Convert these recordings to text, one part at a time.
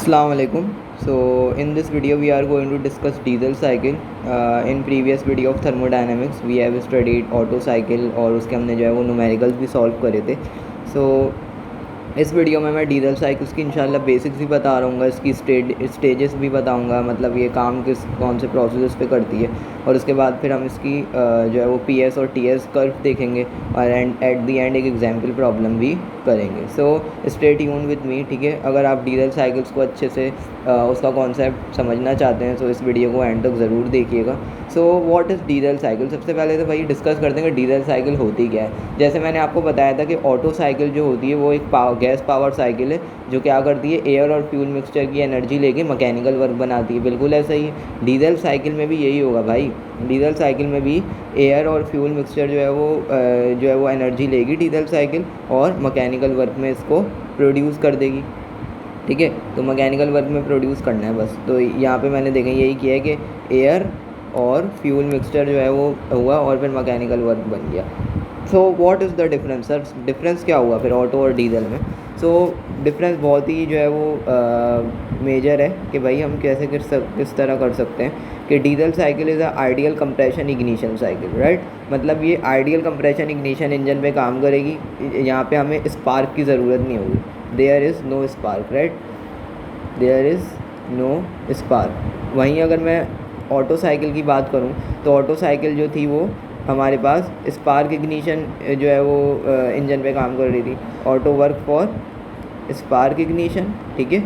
Assalamu alaikum. So in this video we are going to discuss diesel cycle. In previous video of thermodynamics we have studied Otto cycle और उसके हमने जो है वो numericals भी solve करे थे. So इस वीडियो में मैं डीजल साइकिल्स की इंशाल्लाह बेसिक्स भी बता रहूँगा, इसकी स्टेजेस भी बताऊँगा, मतलब ये काम कौन से प्रोसेस पे करती है, और उसके बाद फिर हम इसकी जो है वो पीएस और टीएस कर्व देखेंगे और एट द एंड एक एग्जाम्पल प्रॉब्लम भी करेंगे. So stay tune with me, ठीक है. अगर आप डीजल साइकिल्स को अच्छे से उसका कॉन्सेप्ट समझना चाहते हैं तो इस वीडियो को एंड तक ज़रूर देखिएगा. So what is diesel cycle. सबसे पहले तो भाई डिस्कस करते हैं कि डीजल साइकिल होती क्या है. जैसे मैंने आपको बताया था कि ऑटो साइकिल जो होती है वो एक गैस पावर साइकिल है जो क्या करती है, एयर और फ्यूल मिक्सचर की एनर्जी लेके मैकेनिकल वर्क बनाती है. बिल्कुल ऐसा ही है डीजल साइकिल में भी यही होगा भाई. डीजल साइकिल में भी एयर और फ्यूल मिक्सचर जो है वो एनर्जी लेगी डीजल साइकिल और मैकेनिकल वर्क में इसको प्रोड्यूस कर देगी. ठीक है, तो मैकेनिकल वर्क में प्रोड्यूस करना है बस. तो यहाँ पे मैंने देखा यही किया है कि एयर और फ्यूल मिक्सचर जो है वो हुआ और फिर मैकेनिकल वर्क बन गया. So what is the difference sir. Difference क्या हुआ फिर ऑटो और डीजल में. सो डिफरेंस बहुत ही जो है वो मेजर है कि भाई हम कैसे किस तरह कर सकते हैं कि diesel cycle is a ideal compression ignition cycle, right. मतलब ये आइडियल कंप्रेशन इग्निशन इंजन पे काम करेगी. यहाँ पे हमें स्पार्क की ज़रूरत नहीं होगी. There is no spark, right. There is no spark. वहीं अगर मैं ऑटो साइकिल की बात करूँ तो ऑटो साइकिल जो थी वो हमारे पास स्पार्क इग्निशन जो है वो इंजन पे काम कर रही थी. Auto work for spark ignition, ठीक है,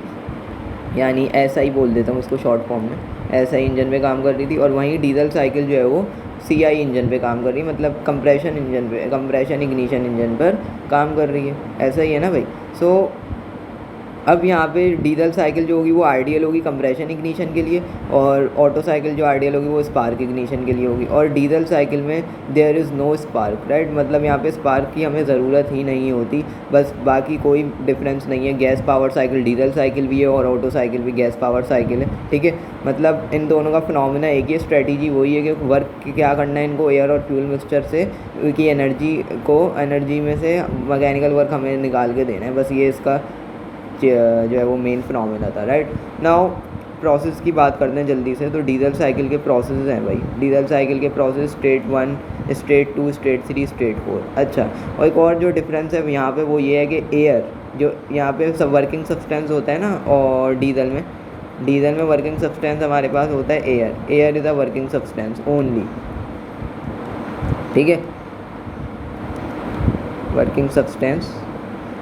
यानी ऐसा ही बोल देता हूँ उसको शॉर्ट फॉर्म में. ऐसा ही इंजन पे काम कर रही थी. और वहीं डीजल साइकिल जो है वो CI इंजन पे काम कर रही है, मतलब कंप्रेशन इंजन पे, कंप्रेशन इग्निशन इंजन पर काम कर रही है. ऐसा ही है ना भाई. सो अब यहाँ पे डीजल साइकिल जो होगी वो आइडियल होगी कंप्रेशन इग्निशन के लिए और ऑटो साइकिल जो आइडियल होगी वो स्पार्क इग्निशन के लिए होगी. और डीजल साइकिल में there is no spark, right. मतलब यहाँ पे स्पार्क की हमें ज़रूरत ही नहीं होती. बस बाकी कोई डिफरेंस नहीं है. Gas power cycle diesel cycle भी है और ऑटो साइकिल भी गैस पावर साइकिल है, ठीक है. मतलब इन दोनों का फिनोमेना एक ही, स्ट्रेटजी वही है कि वर्क क्या करना है इनको एयर और फ्यूल मिक्सचर से की एनर्जी में से मैकेनिकल वर्क हमें निकाल के देना है. बस ये इसका जो है वो मेन फिनोमेना था, राइट. नाउ प्रोसेस की बात करते हैं जल्दी से. तो डीजल साइकिल के प्रोसेस हैं भाई. डीजल साइकिल के process state 1, state 2, state 3, state 4. अच्छा, और एक और जो डिफरेंस है यहाँ पे वो ये है कि एयर जो यहाँ पे सब वर्किंग सब्सटेंस होता है ना, और डीजल में वर्किंग सब्सटेंस हमारे पास होता है air. Air is a working substance only, ठीक है, वर्किंग सब्सटेंस.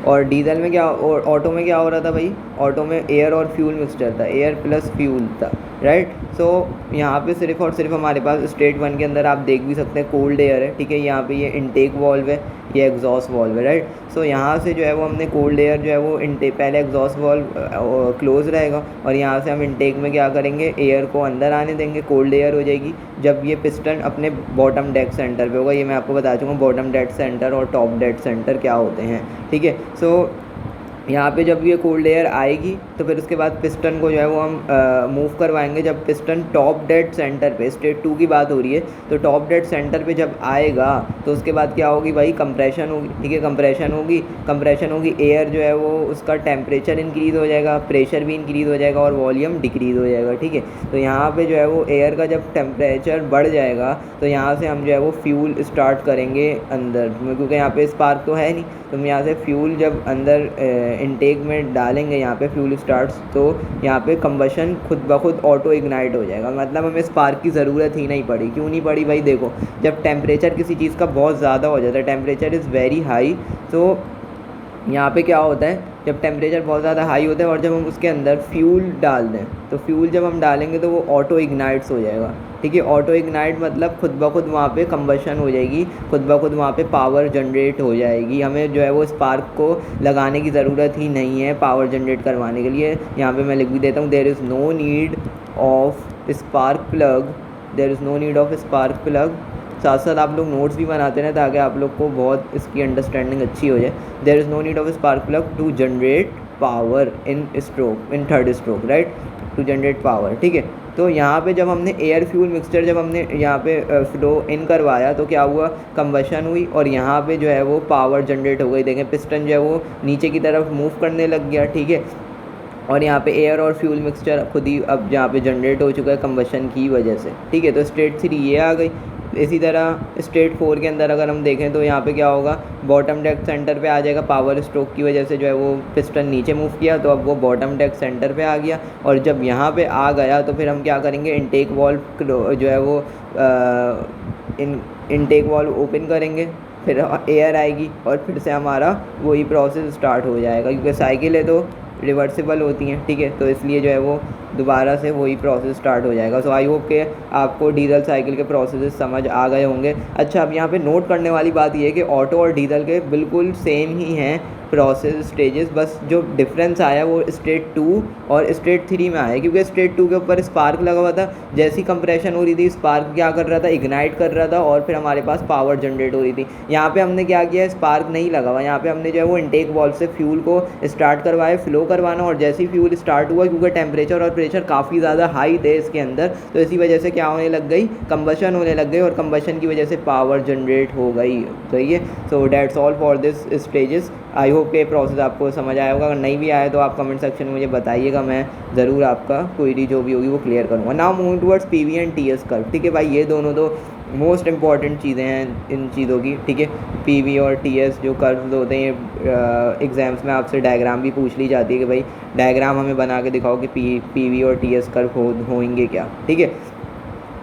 और डीजल में क्या और ऑटो में क्या हो रहा था भाई. ऑटो में एयर और फ्यूल मिक्सचर था, एयर प्लस फ्यूल था, राइट. सो यहाँ पे सिर्फ और सिर्फ हमारे पास स्टेट 1 के अंदर आप देख भी सकते हैं कोल्ड एयर है, ठीक है. यहाँ पे ये इनटेक वॉल्व है, ये एग्जॉस्ट वॉल्व है, राइट. सो यहाँ से जो है वो हमने कोल्ड एयर जो है वो पहले एग्जॉस्ट वॉल्व क्लोज रहेगा और यहाँ से हम इनटेक में क्या करेंगे, एयर को अंदर आने देंगे, कोल्ड एयर हो जाएगी. जब ये पिस्टन अपने बॉटम डेड सेंटर पे होगा, ये मैं आपको बता चुका हूँ बॉटम डेड सेंटर और टॉप डेड सेंटर क्या होते हैं, ठीक है. सो यहाँ पे जब ये कोल्ड एयर आएगी तो फिर उसके बाद पिस्टन को जो है वो हम मूव करवाएंगे. जब पिस्टन टॉप डेड सेंटर पे, स्टेट 2 की बात हो रही है, तो टॉप डेड सेंटर पे जब आएगा तो उसके बाद क्या होगी भाई, कंप्रेशन होगी, ठीक है. कंप्रेशन होगी, एयर जो है वो उसका टेम्परेचर इंक्रीज़ हो जाएगा, प्रेशर भी इंक्रीज़ हो जाएगा और वॉल्यूम डिक्रीज़ हो जाएगा, ठीक है. तो यहाँ पर जो है वो एयर का जब टेम्परेचर बढ़ जाएगा तो यहाँ से हम जो है वो फ्यूल स्टार्ट करेंगे अंदर, क्योंकि यहाँ पे स्पार्क तो है नहीं. तो हम यहाँ से फ्यूल जब अंदर इनटेक में डालेंगे, यहाँ पे फ्यूल स्टार्ट्स, तो यहाँ पे कंबशन खुद ब खुद ऑटो इग्नाइट हो जाएगा. मतलब हमें स्पार्क की ज़रूरत ही नहीं पड़ी. क्यों नहीं पड़ी भाई, देखो जब टेम्परेचर किसी चीज़ का बहुत ज़्यादा हो जाता है, टेम्परेचर इज़ वेरी हाई, तो यहाँ पे क्या होता है, जब टेम्परेचर बहुत ज़्यादा हाई होता है और जब हम उसके अंदर फ्यूल डाल दें, तो फ्यूल जब हम डालेंगे तो वो ऑटो इग्नाइट्स हो जाएगा, ठीक है. ऑटो इग्नाइट मतलब खुद ब खुद वहाँ पे कंबशन हो जाएगी, खुद ब खुद वहाँ पे पावर जनरेट हो जाएगी. हमें जो है वो स्पार्क को लगाने की ज़रूरत ही नहीं है पावर जनरेट करवाने के लिए. यहाँ पे मैं लिख भी देता हूँ, there is no need of spark plug. साथ साथ आप लोग नोट्स भी बनाते हैं ताकि आप लोग को बहुत इसकी अंडरस्टैंडिंग अच्छी हो जाए. There is no need of spark plug to generate power in third stroke, right, to generate power, ठीक है. तो यहाँ पे जब हमने एयर फ्यूल मिक्सचर जब हमने यहाँ पे फ्लो इन करवाया तो क्या हुआ, कंबशन हुई और यहाँ पे जो है वो पावर जनरेट हो गई. देखें पिस्टन जो है वो नीचे की तरफ मूव करने लग गया, ठीक है. और यहाँ पे एयर और फ्यूल मिक्सचर खुद ही अब जहाँ पे जनरेट हो चुका है कंबशन की वजह से, ठीक है। तो स्टेट 3 ये आ गई। इसी तरह स्टेट 4 के अंदर अगर हम देखें तो यहाँ पे क्या होगा, बॉटम डेड सेंटर पे आ जाएगा। पावर स्ट्रोक की वजह से जो है वो पिस्टन नीचे मूव किया, तो अब वो बॉटम डेड सेंटर पे आ गया। और जब यहाँ पे आ गया तो फिर हम क्या करेंगे, इनटेक वाल्व जो है वो इनटेक वाल्व ओपन करेंगे, फिर एयर आएगी और फिर से हमारा वही प्रोसेस स्टार्ट हो जाएगा, क्योंकि साइकिल है तो रिवर्सिबल होती हैं, ठीक है। तो इसलिए जो है वो दोबारा से वही प्रोसेस स्टार्ट हो जाएगा। सो आई होप कि आपको डीजल साइकिल के प्रोसेस समझ आ गए होंगे। अच्छा, अब यहाँ पे नोट करने वाली बात ये है कि ऑटो और डीजल के बिल्कुल सेम ही हैं प्रोसेस स्टेजेस, बस जो डिफरेंस आया वो स्टेट 2 और स्टेट 3 में आया, क्योंकि स्टेट 2 के ऊपर स्पार्क लगा हुआ था। जैसी कंप्रेशन हो रही थी, स्पार्क क्या कर रहा था, इग्नाइट कर रहा था और फिर हमारे पास पावर जनरेट हो रही थी। यहाँ पे हमने क्या किया, स्पार्क नहीं लगा हुआ, यहाँ पे हमने जो है वो इनटेक वाल्व से फ्यूल को स्टार्ट करवाया, फ्लो करवाना। और जैसे ही फ्यूल स्टार्ट हुआ, क्योंकि टेम्परेचर और प्रेशर काफ़ी ज़्यादा हाई थे इसके अंदर, तो इसी वजह से क्या होने लग गई, कंबशन होने लग गई और कंबशन की वजह से पावर जनरेट हो गई, सही है। सो that's all for this stages. I hope के प्रोसेस आपको समझ आया होगा। अगर नहीं भी आया तो आप कमेंट सेक्शन में मुझे बताइएगा, मैं ज़रूर आपका क्वेरी जो भी होगी वो क्लियर करूँगा। Now moving towards PV and TS curve, ठीक है भाई, ये दोनों तो मोस्ट इंपॉर्टेंट चीज़ें हैं इन चीज़ों की, ठीक है। पीवी और टीएस जो कर्व्स होते हैं, एग्जाम्स में आपसे डायग्राम भी पूछ ली जाती है कि भाई डायग्राम हमें बना के दिखाओ कि पीवी और टीएस कर्व होंगे क्या, ठीक है।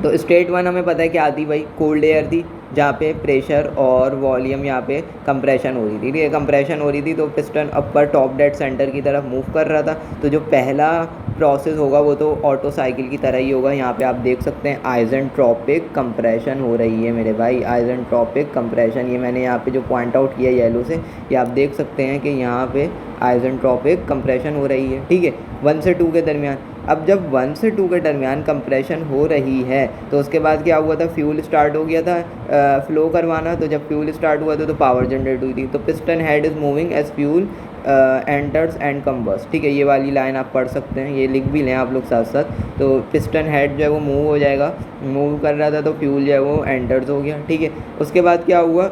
तो स्टेट 1 हमें पता है क्या आती भाई, कोल्ड एयर थी, जहाँ पे प्रेशर और वॉल्यूम यहाँ पे कंप्रेशन हो रही थी, ठीक है। कंप्रेशन हो रही थी तो पिस्टन अपर टॉप डेड सेंटर की तरफ मूव कर रहा था। तो जो पहला प्रोसेस होगा वो तो ऑटो साइकिल की तरह ही होगा। यहाँ पे आप देख सकते हैं आइसेंट्रोपिक कंप्रेशन हो रही है मेरे भाई, आइसेंट्रोपिक कंप्रेशन। ये मैंने यहाँ पे जो पॉइंट आउट किया येलो से, ये आप देख सकते हैं कि यहाँ पे आइसेंट्रोपिक कंप्रेशन हो रही है, ठीक है, 1 से 2 के दरमियान। अब जब 1 से 2 के दरमियान कंप्रेशन हो रही है तो उसके बाद क्या हुआ था, फ्यूल स्टार्ट हो गया था फ्लो करवाना। तो जब फ्यूल स्टार्ट हुआ था तो पावर जनरेट हुई थी। तो piston head is moving as fuel enters and combust, ठीक है। ये वाली लाइन आप पढ़ सकते हैं, ये लिख भी लें आप लोग साथ साथ। तो पिस्टन हेड जो है वो मूव हो जाएगा, मूव कर रहा था तो फ्यूल जो है वो एंटर्स हो गया, ठीक है। उसके बाद क्या हुआ,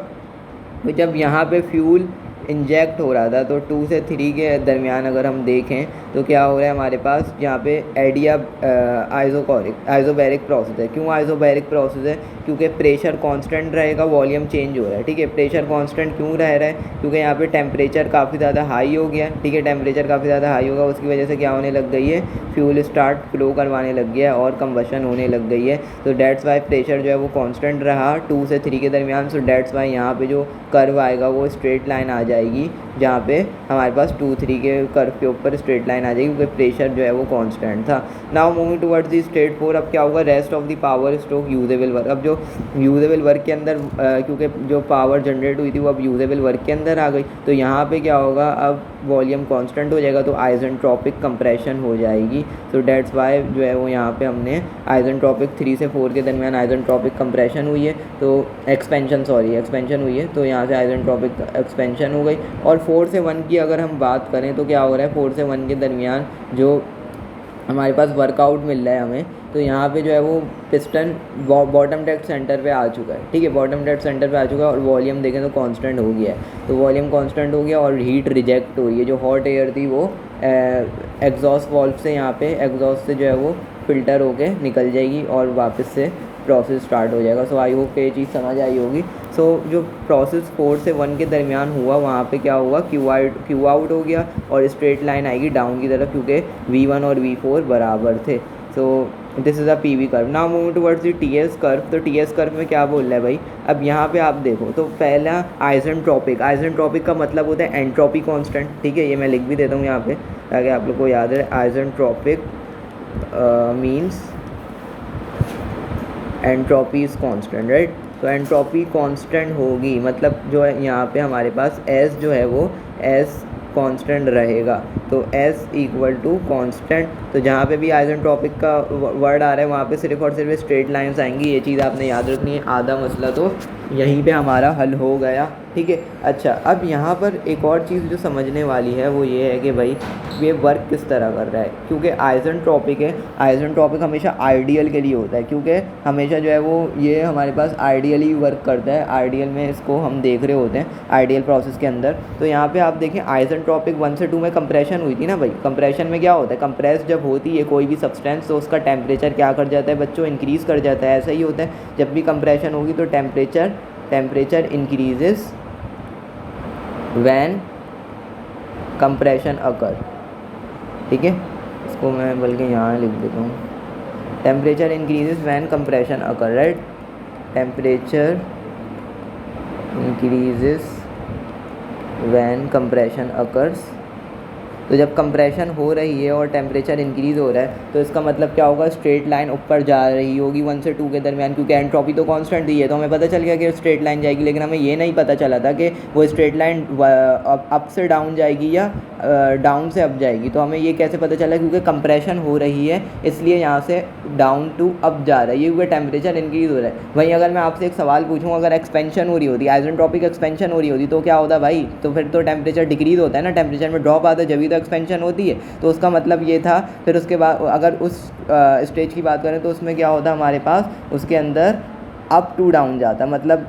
तो जब यहाँ पे फ्यूल इंजेक्ट हो रहा था तो 2 से 3 के दरमियान अगर हम देखें तो क्या हो रहा है हमारे पास यहाँ पे एडिया आइसोबैरिक प्रोसेस है। क्यों आइसोबैरिक प्रोसेस है, क्योंकि प्रेशर कांस्टेंट रहेगा, वॉल्यूम चेंज हो रहा है, ठीक है। प्रेशर कांस्टेंट क्यों रह रहा है, क्योंकि यहाँ पे टेम्परेचर काफ़ी ज़्यादा हाई हो गया, ठीक है। टेम्परेचर काफ़ी ज़्यादा हाई होगा, उसकी वजह से क्या होने लग गई है, फ्यूल स्टार्ट फ्लो करवाने लग गया और कंबशन होने लग गई है। तो डेट्स वाई प्रेशर जो है वो कांस्टेंट रहा 2 से 3 के दरमियान। सो डेट्स वाई यहाँ पे जो कर्व आएगा वो स्ट्रेट लाइन आ जाएगी, जहाँ पे हमारे पास 2-3 के कर्व के ऊपर स्ट्रेट लाइन आ जाएगी, क्योंकि प्रेशर जो है वो कांस्टेंट था। Now moving towards the state 4, अब क्या होगा, rest of the power stroke usable work. अब जो यूजेबल वर्क के अंदर क्योंकि जो पावर जनरेट हुई थी वो अब यूजेबल वर्क के अंदर आ गई, तो यहाँ पे क्या होगा, अब वॉल्यूम कांस्टेंट हो जाएगा तो आइसेंट्रोपिक कंप्रेशन हो जाएगी। तो डेट्स वाई जो है वो यहाँ पे हमने आइसेंट्रोपिक 3 से 4 के दरमियान आइसेंट्रोपिक कंप्रेशन हुई है, तो एक्सपेंशन हुई है, तो यहाँ से आइसेंट्रोपिक एक्सपेंशन हो गई। और 4 से 1 की अगर हम बात करें तो क्या हो रहा है, 4 से 1 के दरमियान जो हमारे पास वर्कआउट मिल रहा है हमें, तो यहाँ पे जो है वो पिस्टन बॉटम डेड सेंटर पे आ चुका है, ठीक है। बॉटम डेड सेंटर पे आ चुका है और वॉल्यूम देखें तो कांस्टेंट हो गया है। तो वॉल्यूम कांस्टेंट हो गया और हीट रिजेक्ट हुई है, जो हॉट एयर थी वो एग्जॉस्ट वाल्व से, यहाँ पे एग्जॉस्ट से जो है वो फ़िल्टर होके निकल जाएगी और वापस से प्रोसेस स्टार्ट हो जाएगा। सो आई होप कि ये चीज़ समझ आई होगी। सो जो प्रोसेस 4 से 1 के दरमियान हुआ वहाँ पे क्या हुआ, क्यू आउट हो गया और स्ट्रेट लाइन आएगी डाउन की तरफ, क्योंकि V1 और V4 बराबर थे। So this is a PV curve. Now moving towards the TS curve. तो टीएस कर्व में क्या बोल रहा है भाई, अब यहाँ पे आप देखो तो पहला आइसेंट्रोपिक का मतलब होता है एंट्रोपी कांस्टेंट, ठीक है। ये मैं लिख भी देता हूँ यहाँ पे ताकि आप लोग को याद रहे। Isentropic means entropy is constant, right. तो एंट्रोपी कांस्टेंट होगी, मतलब जो है यहाँ पे हमारे पास एस जो है वो एस कांस्टेंट रहेगा, तो एस इक्वल टू कांस्टेंट। तो जहाँ पे भी आइसेंट्रोपिक का वर्ड आ रहा है वहाँ पे सिर्फ और सिर्फ स्ट्रेट लाइंस आएंगी, ये चीज़ आपने याद रखनी है। आधा मसला तो यहीं पे हमारा हल हो गया, ठीक है। अच्छा, अब यहाँ पर एक और चीज़ जो समझने वाली है वो ये है कि भाई ये वर्क किस तरह कर रहा है, क्योंकि आइसेंट्रोपिक है, आइसेंट्रोपिक हमेशा आइडियल के लिए होता है, क्योंकि हमेशा जो है वो ये हमारे पास आइडियली वर्क करता है, आइडियल में इसको हम देख रहे होते हैं आइडियल प्रोसेस के अंदर। तो यहाँ पे आप देखें आइसेंट्रोपिक 1 से 2 में कंप्रेशन कंप्रेशन हुई थी ना भाई, कंप्रेशन में क्या होता है, कंप्रेस जब होती है कोई भी सब्सटेंस तो उसका टेम्परेचर क्या कर जाता है बच्चों, इंक्रीज़ कर जाता है। ऐसा ही होता है जब भी कंप्रेशन होगी तो टेम्परेचर इंक्रीजेस व्हेन कंप्रेशन अकर। ठीक है, इसको मैं बल्कि यहाँ लिख देता हूँ, temperature increases when compression occur, right, temperature increases when compression occurs. तो जब कंप्रेशन हो रही है और टेम्परेचर इंक्रीज़ हो रहा है तो इसका मतलब क्या होगा, स्ट्रेट लाइन ऊपर जा रही होगी 1 से 2 के दरमियान, क्योंकि एंट्रोपी तो कांस्टेंट दी है तो हमें पता चल गया कि स्ट्रेट लाइन जाएगी। लेकिन हमें ये नहीं पता चला था कि वो स्ट्रेट लाइन अप से डाउन जाएगी या डाउन से अप जाएगी। तो हमें ये कैसे पता चला, क्योंकि कंप्रेशन हो रही है इसलिए यहाँ से डाउन टू अप जा रहा है, ये क्योंकि टेम्परेचर इंक्रीज़ हो रहा है। वहीं अगर मैं आपसे एक सवाल पूछूँ, अगर एक्सपेंशन हो रही होती, आइसेंट्रोपिक एक्सपेंशन हो रही होती तो क्या होता भाई, तो फिर तो टेम्परेचर डिक्रीज़ होता है ना, टेम्परेचर में ड्रॉप आता है जब भी तो एक्सपेंशन होती है। तो उसका मतलब ये था। फिर उसके बाद अगर उस स्टेज की बात करें तो उसमें क्या होता हमारे पास, उसके अंदर अप टू डाउन जाता, मतलब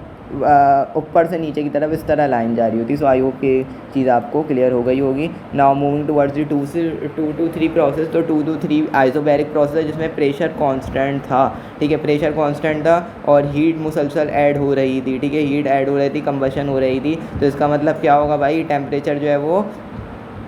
ऊपर से नीचे की तरफ इस तरह लाइन जा रही होती। सो आई होप कि चीज़ आपको क्लियर हो गई होगी। Now moving towards the 2 to 3 process. तो 2 to 3 आइसोबैरिक प्रोसेस है जिसमें प्रेशर कांस्टेंट था। ठीक है, प्रेशर कांस्टेंट था और हीट मुसलसल ऐड हो रही थी। ठीक है, हीट ऐड हो रही थी, कंबशन हो रही थी। तो इसका मतलब क्या होगा भाई, टेम्परेचर जो है वो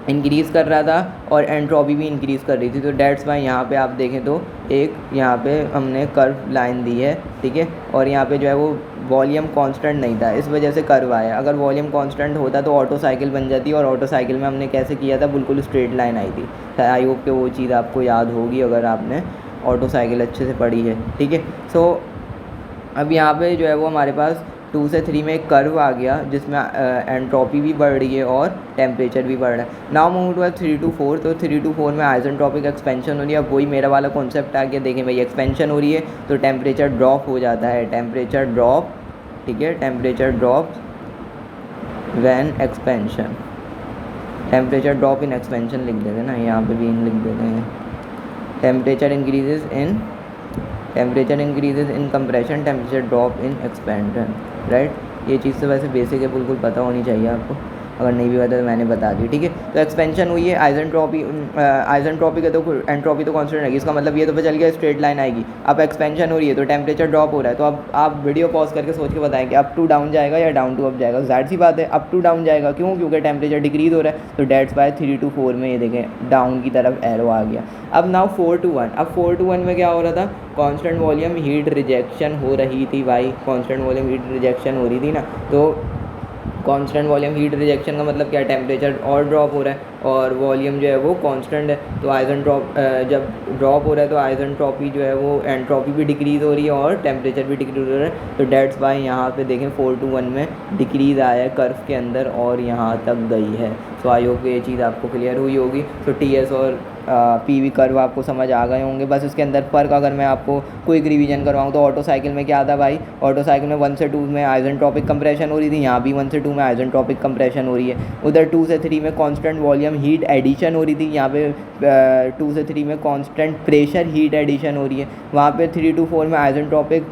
इंक्रीज़ कर रहा था और एंट्रोपी भी इंक्रीज़ कर रही थी। तो डेट्स वाई यहाँ पे आप देखें तो एक यहाँ पे हमने कर्व लाइन दी है। ठीक है, और यहाँ पे जो है वो वॉल्यूम कांस्टेंट नहीं था, इस वजह से कर्व आया। अगर वॉल्यूम कांस्टेंट होता तो ऑटो साइकिल बन जाती, और ऑटो साइकिल में हमने कैसे किया था, बिल्कुल स्ट्रेट लाइन आई थी। आई होप कि वो चीज़ आपको याद होगी अगर आपने ऑटो साइकिल अच्छे से पढ़ी है। ठीक है, सो अब यहाँ पे जो है वो हमारे पास 2 से 3 में एक कर्व आ गया जिसमें एंट्रोपी भी बढ़ रही है और टेम्परेचर भी बढ़ रहा है। Now move to 3 to 4। तो 3 to 4 में आइसेंट्रोपिक एक्सपेंशन हो रही है। अब वही मेरा वाला कॉन्सेप्ट आ गया, देखें भाई एक्सपेंशन हो रही है तो टेम्परेचर ड्रॉप हो जाता है, टेम्परेचर ड्रॉप। ठीक है, temperature drop when expansion, temperature drop in expansion लिख देते हैं ना, यहाँ पे भी इन लिख देते हैं। Temperature increases in compression, temperature drop in expansion, right. ये चीज़ तो वैसे बेसिक है, बिल्कुल पता होनी चाहिए आपको, अगर नहीं भी पता तो मैंने बता दी। ठीक है, तो एक्सपेंशन हुई है, आइसेंट्रोपी का तो एंट्रोपी तो कांस्टेंट रहेगी। इसका मतलब ये तो पता चल गया स्ट्रेट लाइन आएगी। अब एक्सपेंशन हो रही है तो टेम्परेचर ड्रॉप हो रहा है। तो अब आप वीडियो पॉज करके सोच के बताएं कि अप टू डाउन जाएगा या डाउन टू अप जाएगा। जाहिर सी बात है अप टू डाउन जाएगा, क्यों, क्योंकि टेम्परेचर डिक्रीज़ हो रहा है। तो डेट्स बाय 3 to 4 में ये देखें डाउन की तरफ एरो आ गया। अब नाउ 4 to 1। अब 4 to 1 में क्या हो रहा था, कांस्टेंट वॉल्यूम हीट रिजेक्शन हो रही थी भाई, कांस्टेंट वॉल्यूम हीट रिजेक्शन हो रही थी ना। तो कांस्टेंट वॉल्यूम हीट रिजेक्शन का मतलब क्या, टेम्परेचर और ड्रॉप हो रहा है और वॉल्यूम जो है वो कांस्टेंट है। तो आइसेंट्रोप जब ड्रॉप हो रहा है तो आइसेंट्रोपी जो है वो एंट्रोपी भी डिक्रीज़ हो रही है और टेम्परेचर भी डिक्रीज़ हो रहा है। तो डेट्स वाई यहाँ पे देखें 4 to 1 में डिक्रीज़ आया है कर्व के अंदर और यहाँ तक गई है। सो आई होप ये चीज़ आपको क्लियर हुई होगी। तो TS और PV कर्व आपको समझ आ गए होंगे। बस इसके अंदर फ़र्क अगर मैं आपको क्विक रिवीजन करवाऊँ तो ऑटो साइकिल में क्या था भाई, ऑटो साइकिल में 1 से 2 में आइसेंट्रोपिक कंप्रेशन हो रही थी, यहाँ भी 1 से 2 में आइसेंट्रोपिक कंप्रेशन हो रही है। उधर 2 से 3 में कांस्टेंट वॉल्यूम हीट एडिशन हो रही थी, यहाँ पे 2 से 3 में कांस्टेंट प्रेशर हीट एडिशन हो रही है। वहाँ पे 3 to 4 में आइसेंट्रोपिक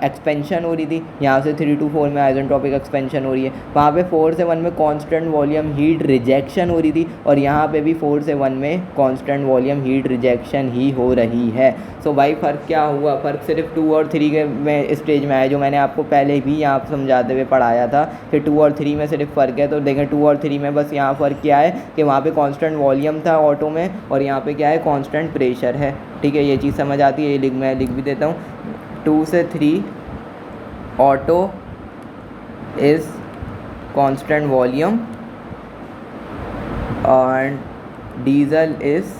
एक्सपेंशन हो रही थी, यहाँ से 3 to 4 में आइसेंट्रोपिक एक्सपेंशन हो रही है। वहाँ पे 4 से 1 में कांस्टेंट वॉल्यूम हीट रिजेक्शन हो रही थी और यहाँ पे भी 4 से 1 में कांस्टेंट वॉल्यूम हीट रिजेक्शन ही हो रही है। सो भाई फ़र्क क्या हुआ, फ़र्क सिर्फ 2 और 3 के में स्टेज में आया, जो मैंने आपको पहले भी यहाँ समझाते हुए पढ़ाया था कि 2 और 3 में सिर्फ फ़र्क है। तो देखें 2 और 3 में बस यहाँ फ़र्क क्या है कि वहाँ पे कांस्टेंट वॉल्यूम था ऑटो में और यहाँ पे क्या है, कांस्टेंट प्रेशर है। ठीक है, ये चीज़ समझ आती है, ये मैं लिख भी देता हूँ। 2 से 3 auto is constant volume and diesel is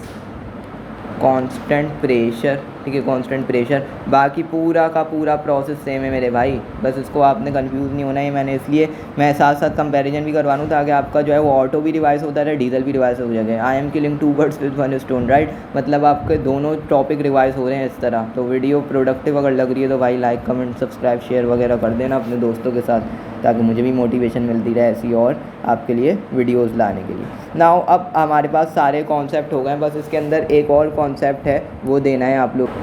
constant pressure. ठीक है, कांस्टेंट प्रेशर। बाकी पूरा का पूरा प्रोसेस सेम है मेरे भाई, बस इसको आपने कंफ्यूज नहीं होना है। मैंने इसलिए मैं साथ साथ कंपैरिजन भी करवा लूँ ताकि आपका जो है वो ऑटो भी रिवाइज होता रहे, डीजल भी रिवाइज हो जाए। I am killing 2 birds with 1 stone, right. मतलब आपके दोनों टॉपिक रिवाइज हो रहे हैं इस तरह। तो वीडियो प्रोडक्टिव अगर लग रही है तो भाई लाइक कमेंट सब्सक्राइब शेयर वगैरह कर देना अपने दोस्तों के साथ, ताकि मुझे भी मोटिवेशन मिलती रहे ऐसी और आपके लिए वीडियोस लाने के लिए। नाउ अब हमारे पास सारे कॉन्सेप्ट हो गए, बस इसके अंदर एक और कॉन्सेप्ट है वो देना है आप लोग।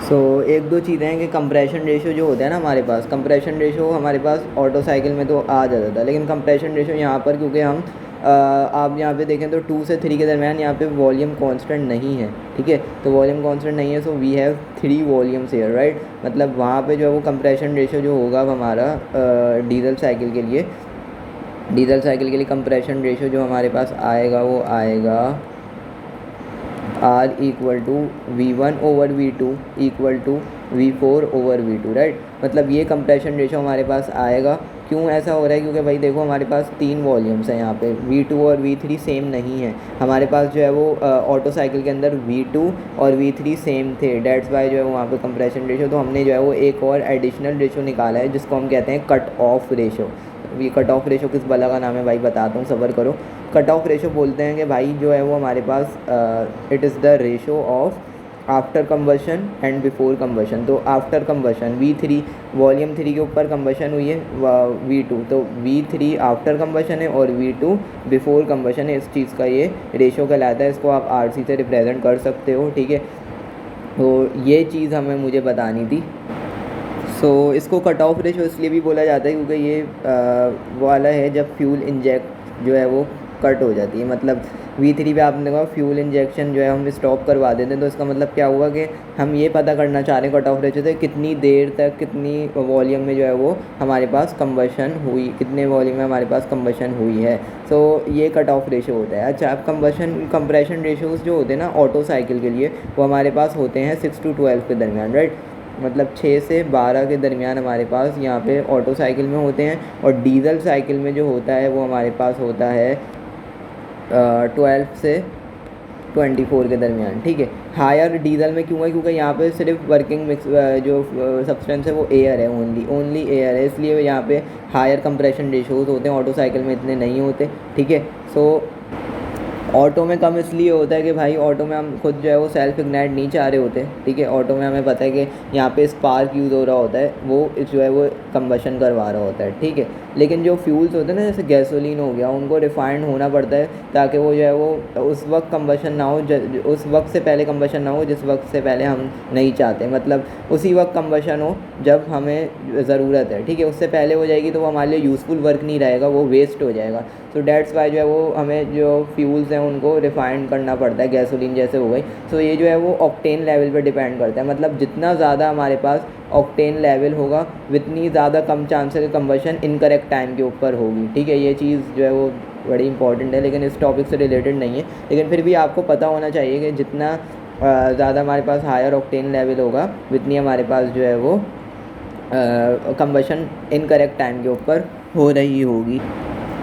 सो एक दो चीज़ें हैं कि कंप्रेशन रेशो जो होता है ना हमारे पास, कंप्रेशन रेशो हमारे पास ऑटो साइकिल में तो आ जाता था, लेकिन कंप्रेशन रेशो यहाँ पर क्योंकि हम आप यहाँ पे देखें तो 2 से 3 के दरमियान यहाँ पे वॉल्यूम कांस्टेंट नहीं है, ठीक है। तो वॉल्यूम कांस्टेंट नहीं है, so we have 3 volumes here, right. मतलब वहाँ पे जो है वो कंप्रेशन रेशो जो होगा हमारा डीजल साइकिल के लिए कंप्रेशन रेशो जो हमारे पास आएगा वो आएगा R equal to V1 over V2 equal to V4 over V2, right. मतलब ये कंप्रेशन रेशो हमारे पास आएगा। क्यों ऐसा हो रहा है? क्योंकि भाई देखो हमारे पास 3 वॉल्यूम्स हैं यहाँ पे, V2 और V3 सेम नहीं है। हमारे पास जो है वो ऑटो साइकिल के अंदर V2 और V3 सेम थे, डेट्स वाई जो है वहाँ पे कंप्रेशन रेशो। तो हमने जो है वो एक और एडिशनल रेशो निकाला है जिसको हम कहते हैं कट ऑफ रेशो। ये कट ऑफ रेशो किस बला का नाम है भाई बताता हूँ, सब्र करो। कट ऑफ रेशो बोलते हैं कि भाई जो है वो हमारे पास it is the ratio of after combustion and before combustion. तो आफ्टर कंबशन V3 वॉल्यूम 3 के ऊपर कंबशन हुई है V2, तो V3 आफ्टर कंबशन है और V2 बिफोर कंबशन है। इस चीज़ का ये रेशो कहलाता है। इसको आप RC से रिप्रेजेंट कर सकते हो, ठीक है। तो ये चीज़ मुझे बतानी थी। इसको कट ऑफ रेशो इसलिए भी बोला जाता है क्योंकि ये वाला है जब फ्यूल इंजेक्ट जो है वो कट हो जाती है। मतलब V3 पे आपने कहा फ्यूल इंजेक्शन जो है हम स्टॉप करवा देते हैं, तो इसका मतलब क्या हुआ कि हम ये पता करना चाह रहे हैं कट ऑफ रेशो से कितनी देर तक कितनी वॉल्यूम में जो है वो हमारे पास कंबशन हुई, कितने वॉल्यूम में हमारे पास कंबशन हुई है। ये कट ऑफ रेशो होता है। अच्छा, अब कंप्रेशन रेशोज़ जो होते हैं ना ऑटो साइकिल के लिए वो हमारे पास होते हैं 6 to 12 के दरमियान, राइट। मतलब 6 से 12 के दरमियान हमारे पास यहाँ पे ऑटो साइकिल में होते हैं, और डीजल साइकिल में जो होता है वो हमारे पास होता है 12 से 24 के दरमियान, ठीक है। हायर डीजल में क्यों है? क्योंकि यहाँ पे सिर्फ वर्किंग मिक्स जो सब्सटेंस है वो एयर है, ओनली एयर है, इसलिए यहाँ पे हायर कंप्रेशन रेशोज़ होते हैं। ऑटो साइकिल में इतने नहीं होते, ठीक है। ऑटो में कम इसलिए होता है कि भाई ऑटो में हम खुद जो है वो सेल्फ इग्नाइट नहीं चाह रहे होते, ठीक है। ऑटो में हमें पता है कि यहाँ पे स्पार्क यूज़ हो रहा होता है, वो जो है वो कंबशन करवा रहा होता है, ठीक है। लेकिन जो फ्यूल्स होते हैं ना, जैसे गैसोलीन हो गया, उनको रिफाइंड होना पड़ता है ताकि वो जो है वो उस वक्त कंबशन ना हो, उस वक्त से पहले कंबशन ना हो जिस वक्त से पहले हम नहीं चाहते। मतलब उसी वक्त कंबशन हो जब हमें ज़रूरत है, ठीक है। उससे पहले हो जाएगी तो वो हमारे लिए यूज़फुल वर्क नहीं रहेगा, वो वेस्ट हो जाएगा। सो डेट्स वाई जो है वो हमें जो फ्यूल्स हैं उनको रिफाइंड करना पड़ता है, गैसोलीन जैसे हो गई। ये जो है वो ऑक्टेन लेवल पे डिपेंड करता है। मतलब जितना ज़्यादा हमारे पास ऑक्टेन लेवल होगा उतनी ज़्यादा कम चांस है कि कंबशन इनकरेक्ट टाइम के ऊपर होगी, ठीक है। ये चीज़ जो है वो बड़ी इंपॉर्टेंट है, लेकिन इस टॉपिक से रिलेटेड नहीं है। लेकिन फिर भी आपको पता होना चाहिए कि जितना ज़्यादा हमारे पास हायर ऑक्टेन लेवल होगा उतनी हमारे पास जो है वो कंबशन इनकरेक्ट टाइम के ऊपर हो रही होगी।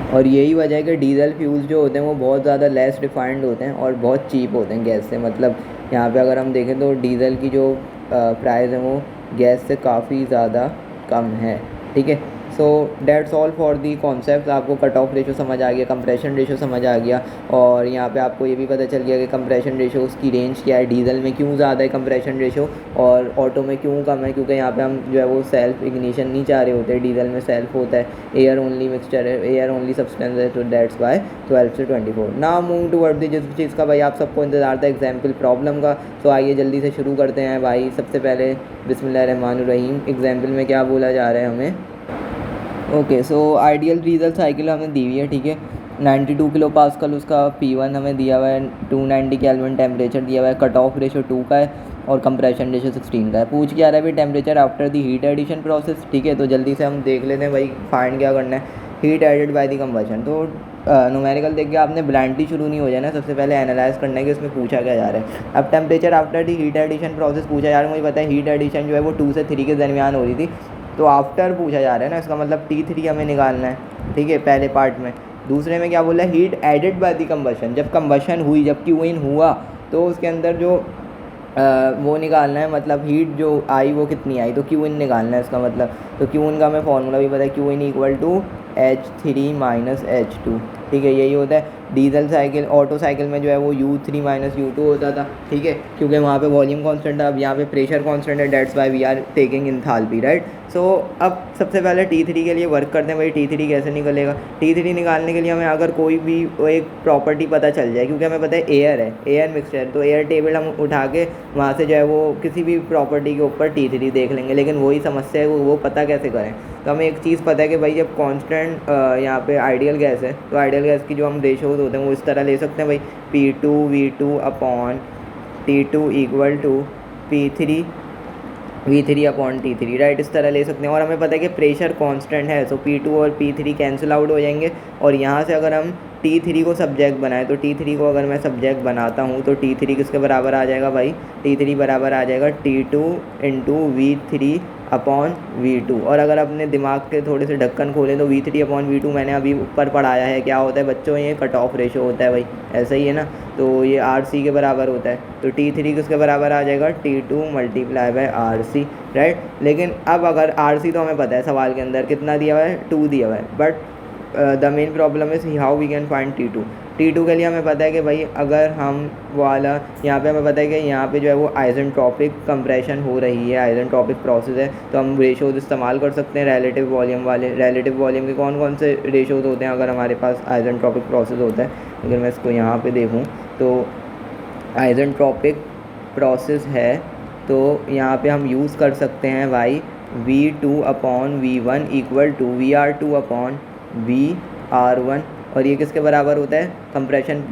और यही वजह है कि डीजल फ्यूल्स जो होते हैं वो बहुत ज़्यादा लेस रिफाइंड होते हैं और बहुत चीप होते हैं गैस से। मतलब यहाँ पे अगर हम देखें तो डीजल की जो प्राइस है वो गैस से काफ़ी ज़्यादा कम है, ठीक है। Dates all for the concept. आपको कट ऑफ रेशो समझ आ गया, कंप्रेशन रेशो समझ आ गया, और यहाँ पे आपको ये भी पता चल गया कि कंप्रेशन रेशो उसकी रेंज क्या है, डीजल में क्यों ज़्यादा है कंप्रेशन रेशो और ऑटो में क्यों कम है। क्योंकि यहाँ पे हम जो है वो सेल्फ इग्निशन नहीं चाह रहे होते, डीजल में सेल्फ होता है, एयर ओनली मिक्सचर है, एयर ओनली सब्सटेंस है। तो डेट्स वाई 12 से 24। नाउ मूव टुवर्ड द जिस चीज़ का भाई आप सबको इंतजार था, एग्जाम्पल प्रॉब्लम का। आइए जल्दी से शुरू करते हैं भाई। सबसे पहले बिस्मिल्लाहिर्रहमानिर्रहीम। एग्जाम्पल में क्या बोला जा रहा है हमें? ओके, आइडियल डीजल साइकिल हमें दी हुई है, ठीक है। 92 किलो पास्कल उसका P1 हमें दिया हुआ है, 290 केल्विन टेम्परेचर दिया हुआ है, कट ऑफ रेशो 2 का है और कंप्रेशन रेशो 16 का है। पूछ क्या रहा है भाई? Temperature after the heat addition process, ठीक है। तो जल्दी से हम देख लेते हैं भाई फाइंड क्या करना है। Heat added by the combustion. तो न्यूमेरिकल देख के आपने ब्लाइंडली शुरू नहीं हो जाना, सबसे पहले एनालाइज करना है कि इसमें पूछा क्या जा रहा है। अब temperature after the heat addition process पूछा जा रहा है। मुझे पता है हीट एडिशन जो है वो 2 से 3 के दरमियान हो रही थी, तो आफ्टर पूछा जा रहा है ना, इसका मतलब T3 हमें निकालना है, ठीक है, पहले पार्ट में। दूसरे में क्या बोला है? Heat added by the combustion. जब कंबशन हुई, जब क्यू इन हुआ तो उसके अंदर जो वो निकालना है, मतलब हीट जो आई वो कितनी आई, तो क्यू इन निकालना है इसका मतलब। तो क्यू इन का हमें फॉर्मूला भी पता है, Q in equal to H3 minus H2, ठीक है। यही होता है डीजल साइकिल। ऑटो साइकिल में जो है वो U3 माइनस U2 होता था, ठीक है, क्योंकि वहाँ पे वॉल्यूम कांस्टेंट था। अब यहाँ पे प्रेशर कांस्टेंट है, that's why we are taking enthalpy, right. अब सबसे पहले T3 के लिए वर्क करते हैं भाई। T3 कैसे निकलेगा? T3 निकालने के लिए हमें अगर कोई भी एक प्रॉपर्टी पता चल जाए, क्योंकि हमें पता है एयर है, एयर मिक्सचर, तो एयर टेबल हम उठा के वहाँ से जो है वो किसी भी प्रॉपर्टी के ऊपर T3 देख लेंगे। लेकिन वही समस्या है, वो पता कैसे करें? तो हमें एक चीज़ पता है कि भाई जब कांस्टेंट यहाँ पे आइडियल गैस है, तो आइडियल आइडियल गैस की जो हम रेशोज होते हैं वो इस तरह ले सकते हैं भाई, P2V2 upon T2 equal to V3 upon T3, right, इस तरह ले सकते हैं। और हमें पता है कि प्रेशर कांस्टेंट है, सो P2 और P3 कैंसिल आउट हो जाएंगे। और यहाँ से अगर हम T3 को सब्जेक्ट बनाए तो T3 को अगर मैं सब्जेक्ट बनाता हूँ तो T3 किसके बराबर आ जाएगा भाई, T3 बराबर आ जाएगा T2 into V3 upon V2। और अगर अपने दिमाग के थोड़े से ढक्कन खोलें तो V3 अपॉन V2 मैंने अभी ऊपर पढ़ाया है क्या होता है बच्चों, ये कट ऑफ रेशो होता है भाई, ऐसा ही है ना। तो ये RC के बराबर होता है, तो T3 किसके बराबर आ जाएगा, T2 multiply by RC, right. लेकिन अब अगर RC तो हमें पता है सवाल के अंदर कितना दिया हुआ है, 2 दिया हुआ है, but the main problem is how we can find T2 के लिए हमें पता है कि भाई अगर हम वाला यहाँ पे हमें पता है कि यहाँ पे जो है वो आइसेंट्रोपिक कंप्रेशन हो रही है, आइसेंट्रोपिक प्रोसेस है, तो हम रेशोज इस्तेमाल कर सकते हैं रिलेटिव वॉल्यूम वाले। रिलेटिव वॉल्यूम के कौन कौन से रेशोज होते हैं अगर हमारे पास आइसेंट्रोपिक प्रोसेस होता है। अगर मैं इसको यहाँ पे देखूँ तो आइसेंट्रोपिक प्रोसेस है तो यहाँ पे हम यूज़ कर सकते हैं भाई V2 upon V1 equal to VR2 upon VR1। और ये किसके बराबर होता है, कंप्रेशन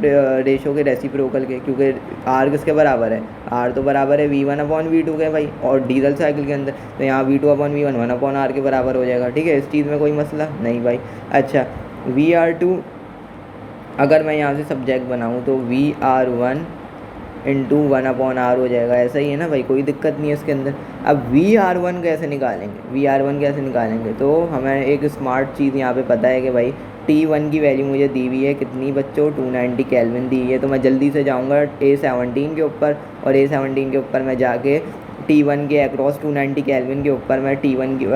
रेशो के रेसिप्रोकल के, क्योंकि R किसके बराबर है, R तो बराबर है V1 अपॉन V2 के भाई, और डीजल साइकिल के अंदर तो यहाँ V2 upon V1 1 upon R के बराबर हो जाएगा, ठीक है, इस चीज़ में कोई मसला नहीं भाई। अच्छा, VR2 अगर मैं यहाँ से सब्जेक्ट बनाऊँ तो VR1 इंटू 1 अपॉन R हो जाएगा, ऐसा ही है ना भाई, कोई दिक्कत नहीं है इसके अंदर। अब VR1 कैसे निकालेंगे, VR1 कैसे निकालेंगे, तो हमें एक स्मार्ट चीज़ यहाँ पे पता है कि भाई T1 की वैल्यू मुझे दी हुई है कितनी बच्चों, 290 केल्विन दी है। तो मैं जल्दी से जाऊँगा A17 के ऊपर, और A17 के ऊपर मैं जाके T1 के अक्रॉस 290 केल्विन के ऊपर मैं T1 की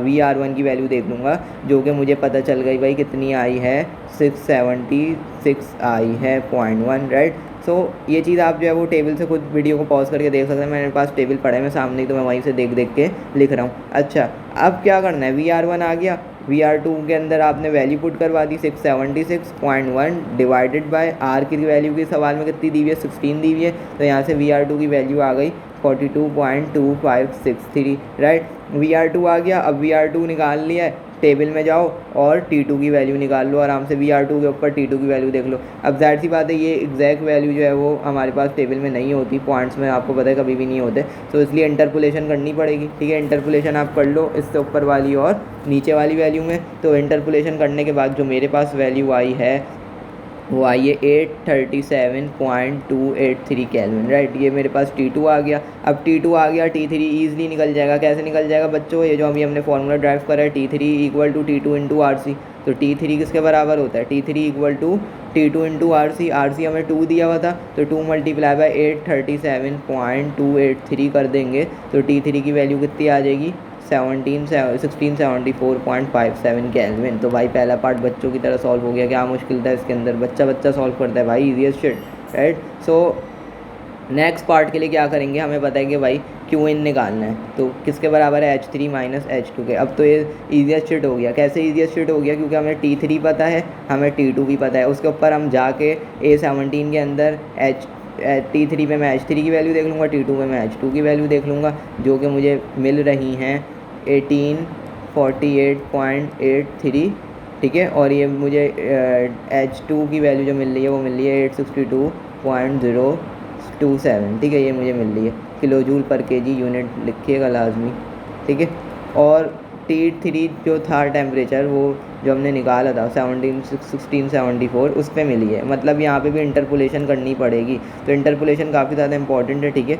VR1 की वैल्यू देख लूँगा, जो कि मुझे पता चल गई भाई कितनी आई है, 676 आई है 0.1, राइट। सो ये चीज़ आप जो है वो टेबल से खुद वीडियो को पॉज करके देख सकते हैं, मेरे पास टेबल पड़ा है मैं सामने, तो मैं वहीं से देख देख के लिख रहा हूँ। अच्छा, अब क्या करना है, VR1 आ गया, VR2 के अंदर आपने वैल्यू पुट करवा दी 676.1 डिवाइडेड बाय R की वैल्यू की सवाल में कितनी दी हुई है, 16 दी हुई है, तो यहाँ से VR2 की वैल्यू आ गई 42.2563, राइट। VR2 आ गया, अब VR2 निकाल लिया है, टेबल में जाओ और T2 की वैल्यू निकाल लो आराम से, VR2 के ऊपर T2 की वैल्यू देख लो। अब जाहिर सी बात है ये एग्जैक्ट वैल्यू जो है वो हमारे पास टेबल में नहीं होती, पॉइंट्स में आपको पता है कभी भी नहीं होते, तो इसलिए इंटरपोलेशन करनी पड़ेगी, ठीक है। इंटरपोलेशन आप कर लो इससे ऊपर वाली और नीचे वाली वैल्यू में। तो इंटरपोलेशन करने के बाद जो मेरे पास वैल्यू आई है वो आई है 837.283 केल्विन, राइट। ये मेरे पास T2 आ गया। अब T2 आ गया, T3 ईजिली निकल जाएगा। कैसे निकल जाएगा बच्चों, ये जो अभी हमने फॉर्मूला ड्राइव करा है T3 equal to T2 into RC, तो T3 किसके बराबर होता है, T3 equal to T2 into RC, RC हमें 2 दिया हुआ था, तो 2 मल्टीप्लाई बाय 837.283 कर देंगे तो T3 की वैल्यू कितनी आ जाएगी, 1674.57 केल्विन। तो भाई पहला पार्ट बच्चों की तरह सॉल्व हो गया, क्या मुश्किल था इसके अंदर, बच्चा सॉल्व करता है भाई, easiest shit, right. So next part के लिए क्या करेंगे, हमें पता है कि भाई Qin निकालना है, तो किसके बराबर है, H3 माइनस H2 के। अब तो ये ईजीएस्ट शिट हो गया, कैसे ईजीएस्ट शिट हो गया, क्योंकि हमें T3 पता है, हमें T2 भी पता है, उसके ऊपर हम जाके A17 के अंदर T3 पे मैं H3 की वैल्यू देख लूँगा, T2 पे मैं H2 की वैल्यू देख लूँगा, जो कि मुझे मिल रही हैं 1848.83, ठीक है। और ये मुझे H2 की वैल्यू जो मिल रही है वो मिल रही है 862.027, ठीक है, ये मुझे मिल रही है, किलो जूल पर केजी यूनिट लिखिएगा लाजमी, ठीक है। और T3 जो था टेम्परेचर वो जो हमने निकाला था 1674 उस पर मिली है, मतलब यहाँ पे भी इंटरपोलेशन करनी पड़ेगी। तो इंटरपोलेशन काफ़ी ज़्यादा इंपॉर्टेंट है, ठीक है,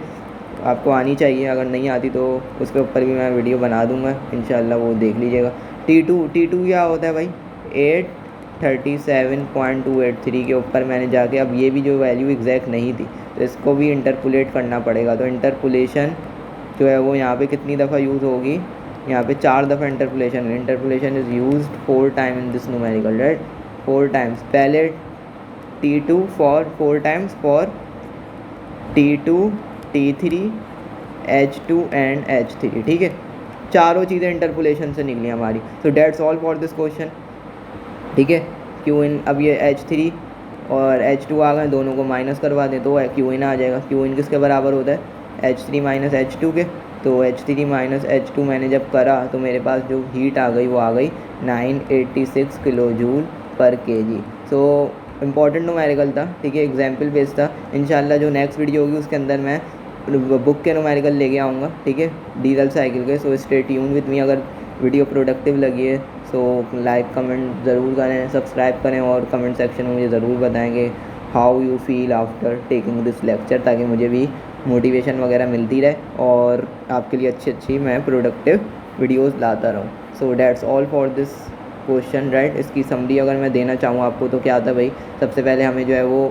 आपको आनी चाहिए, अगर नहीं आती तो उसके ऊपर भी मैं वीडियो बना दूंगा इंशाल्लाह, वो देख लीजिएगा। T2 क्या होता है भाई, 837.283 के ऊपर मैंने जाके, अब ये भी जो वैल्यू एग्जैक्ट नहीं थी तो इसको भी इंटरपोलेट करना पड़ेगा। तो इंटरपोलेशन जो है वो यहाँ पे कितनी दफ़ा यूज़ होगी, यहाँ पे 4 दफ़ा interpolation is used 4 time in this numerical, right, 4 times. पहले T2 for 4 times for T2 T3 H2 and H3, ठीक है, चारों चीज़ें इंटरपोलेशन से निकली हमारी। तो dates all for this question, ठीक है। Qin, अब ये H3 और H2 आ गए, दोनों को माइनस करवा दें तो Qin आ जाएगा। Qin किसके बराबर होता है, H3 माइनस H2 के, तो H3 माइनस H2 मैंने जब करा तो मेरे पास जो हीट आ गई वो आ गई 986 किलो जूल पर केजी। सो इम्पॉर्टेंट न्यूमेरिकल था, ठीक है, एग्जाम्पल बेस्ड था। इंशाल्लाह जो नेक्स्ट वीडियो होगी उसके अंदर मैं बुक के न्यूमेरिकल लेके आऊँगा, ठीक है, डीजल साइकिल के। So stay tune with me. अगर वीडियो प्रोडक्टिव लगी है सो लाइक कमेंट ज़रूर करें, सब्सक्राइब करें और कमेंट सेक्शन में मुझे ज़रूर बताएंगे how you feel after taking this lecture, ताकि मुझे भी मोटिवेशन वगैरह मिलती रहे और आपके लिए अच्छी मैं प्रोडक्टिव वीडियोस लाता रहूँ। So that's all for this question, right. इसकी समरी अगर मैं देना चाहूँ आपको तो क्या था भाई, सबसे पहले हमें जो है वो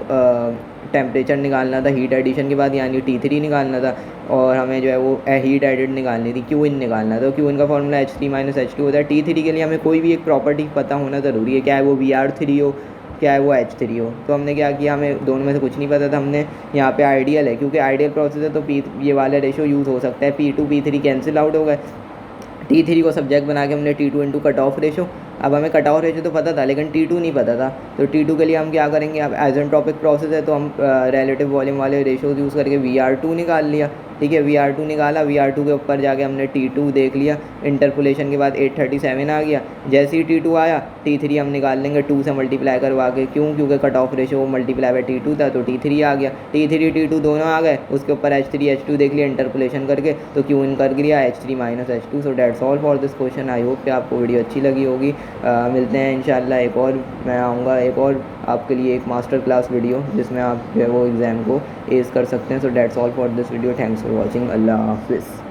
टेम्परेचर निकालना था हीट एडिशन के बाद, यानी T3 निकालना था, और हमें जो है वो हीट एडिड निकालनी थी, Q in निकालना था। तो Q in का फॉर्मूला H3 - H2 होता है। T3 के लिए हमें कोई भी एक प्रॉपर्टी पता होना ज़रूरी है, क्या है वो VR3 हो, क्या है वो H3 हो। तो हमने क्या किया, हमें दोनों में से कुछ नहीं पता था, हमने यहाँ पे आइडियल है, क्योंकि आइडियल प्रोसेस है तो ये वाला रेशो यूज़ हो सकता है। P2 P3 कैंसिल आउट हो गए, T3 को सब्जेक्ट बना के हमने T2 into cut off ratio. अब हमें कट ऑफ रेशो तो पता था लेकिन T2 नहीं पता था, तो T2 के लिए हम क्या करेंगे, अब आइसेंट्रोपिक प्रोसेस है तो हम रिलेटिव वॉल्यूम वाले रेशोज यूज़ करके VR2 निकाल लिया, ठीक है। VR2 निकाला, VR2 के ऊपर जाके हमने T2 देख लिया, इंटरपोलेशन के बाद 837 आ गया। जैसे ही T2 आया, T3 हम निकाल लेंगे 2 से मल्टीप्लाई करवा के, क्यों, क्योंकि cut off ratio multiply by T2 था तो T3 आ गया। T3 T2 दोनों आ गए, उसके ऊपर H3 H2 देख लिया इंटरपोलेशन करके, तो Q इन कर लिया H3 - H2। So that's all for this question. I hope कि आपको वीडियो अच्छी लगी होगी। मिलते हैं इंशाल्लाह एक और, मैं आऊँगा एक और आपके लिए एक मास्टर क्लास वीडियो जिसमें आप जो है वो एग्ज़ाम को एस कर सकते हैं। So that's all for this video. Thanks for watching. अल्लाह हाफिज़।